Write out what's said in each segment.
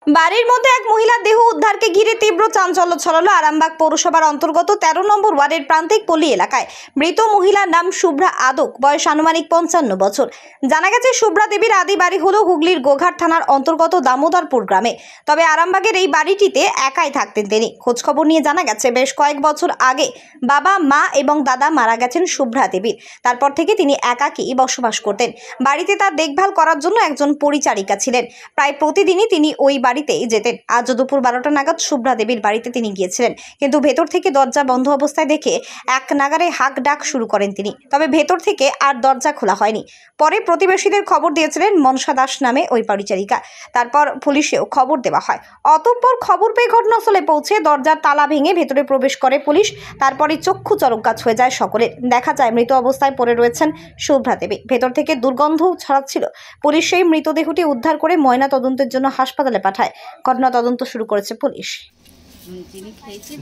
বাড়ির মধ্যে এক মহিলার দেহ উদ্ধারকে ঘিরে তীব্র চাঞ্চল্য ছড়ালো আরামবাগ পৌরসভার অন্তর্গত ১৩ নম্বর ওয়ার্ডের প্রান্তিক পল্লী এলাকায়। মৃত মহিলার নাম শুভ্রা আদক, বয়স আনুমানিক ৫৫ বছর। জানা গেছে শুভ্রা দেবীর আদি বাড়ি হলো হুগলির গোঘাট থানার অন্তর্গত দামোদরপুর গ্রামে। তবে আরামবাগের এই বাড়িটিতে একাই থাকতেন তিনি। খোঁজখবর নিয়ে জানা গেছে বেশ কয়েক বছর আগে বাবা, মা এবং দাদা মারা গেছেন শুভ্রা দেবীর। তারপর থেকে তিনি একাকী বসবাস করতেন। বাড়িতে তার দেখভাল করার জন্য একজন পরিচারিকা ছিলেন। প্রায় প্রতিদিনই তিনি ওই বাড়িতেই যেতেন। আজ দুপুর ১২টা নাগাদ শুভ্রা দেবীর বাড়িতে তিনি গিয়েছিলেন, কিন্তু ভেতর থেকে দরজা বন্ধ অবস্থায় দেখে এক নাগারে হাঁক ডাক শুরু করেন তিনি। তবে ভেতর থেকে আর দরজা খোলা হয়নি। পরে প্রতিবেশীদের খবর দিয়েছিলেন মনসা দাস নামে ওই পরিচারিকা। তারপর পুলিশেও খবর দেওয়া হয়। অতঃপর খবর পেয়ে ঘটনাস্থলে পৌঁছে দরজার তালা ভেঙে ভেতরে প্রবেশ করে পুলিশ। তারপরে চক্ষু চরকগাছ হয়ে যায় সকলের। দেখা যায় মৃত অবস্থায় পড়ে রয়েছেন শুভ্রা দেবী। ভেতর থেকে দুর্গন্ধও ছড়াচ্ছিল। পুলিশ সেই মৃতদেহটি উদ্ধার করে ময়না তদন্তের জন্য হাসপাতালে পাঠায়। ঘটনা তদন্ত শুরু করেছে পুলিশ।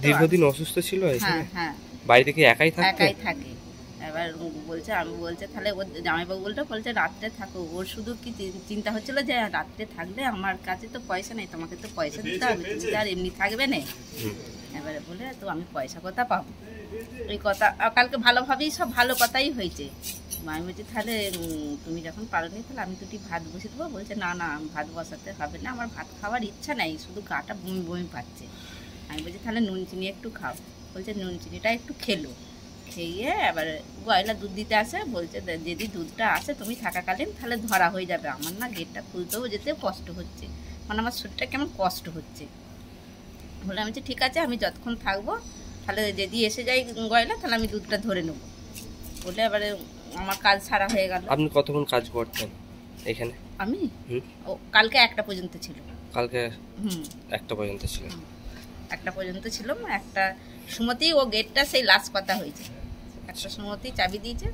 দীর্ঘদিন অসুস্থ ছিল। হ্যাঁ, বাড়িতে কি একাই থাকে? এবার আমি বলছে তাহলে ওর জামাইবাবু বলছে রাত্রে থাকো। ওর শুধু কি চিন্তা হচ্ছিল যে রাত্রে থাকলে আমার কাছে তো পয়সা নেই, তোমাকে তো পয়সা দিতে হবে, তুমি তো আর এমনি থাকবে না। এবারে বলে তো আমি পয়সা কোথা পাবো, এই কথা কালকে ভালোভাবেই সব ভালো কথাই হয়েছে। আমি বলছি তাহলে তুমি যখন পারো নি তাহলে আমি দুটি ভাত বসে দেবো। বলছে না ভাত বসাতে হবে না, আমার ভাত খাওয়ার ইচ্ছা নেই, শুধু গাটা বমি বমি পাচ্ছে। আমি বলছি তাহলে নুন চিনি একটু খাও। বলছে নুন চিনিটা একটু খেলো। খেয়ে এবার গয়লা দুধ দিতে আসে। বলছে যদি দুধটা আসে তুমি থাকাকালীন তাহলে ধরা হয়ে যাবে। আমার না গেটটা খুলতেও যেতে কষ্ট হচ্ছে, মানে আমার শরীরটা কেমন কষ্ট হচ্ছে। বলে আমি বলছি ঠিক আছে, আমি যতক্ষণ থাকবো তাহলে যদি এসে যাই গয়লা তাহলে আমি দুধটা ধরে নেবো। বলে এবারে আমার কাজ সারা হয়ে গেল। আপনি কতক্ষণ কাজ করতেন এখানে? আমি কালকে 1টা পর্যন্ত ছিল। কালকে 1টা পর্যন্ত ছিল? 1টা পর্যন্ত ছিলাম। একটা সময়তেই ও গেটটা সেই লাস্ট কথা হয়েছে। একটা সময়তেই চাবি দিয়েছে,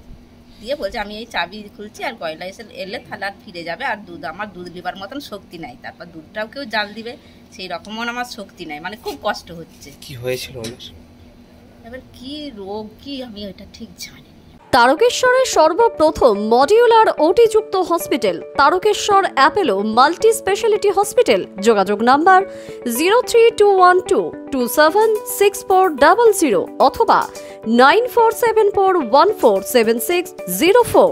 দিয়ে বলছে আমি এই চাবি খুলছি আর গয়লা এলে তাহলে আর ফিরে যাবে। আর আমার দুধ নেবার মতন শক্তি নাই, তারপর দুধটাও কেউ জাল দিবে সেই রকমও আমার শক্তি নাই, মানে খুব কষ্ট হচ্ছে। কি হয়েছিল ওনার? এবার কি রোগ কি আমি ওইটা ঠিক জানি। তারকেশ্বরের সর্বপ্রথম মডিউলার ওটি-যুক্ত hospital Tarakeswar Apollo multi speciality hospital. যোগাযোগ নাম্বার 03212276400 অথবা 9474147604।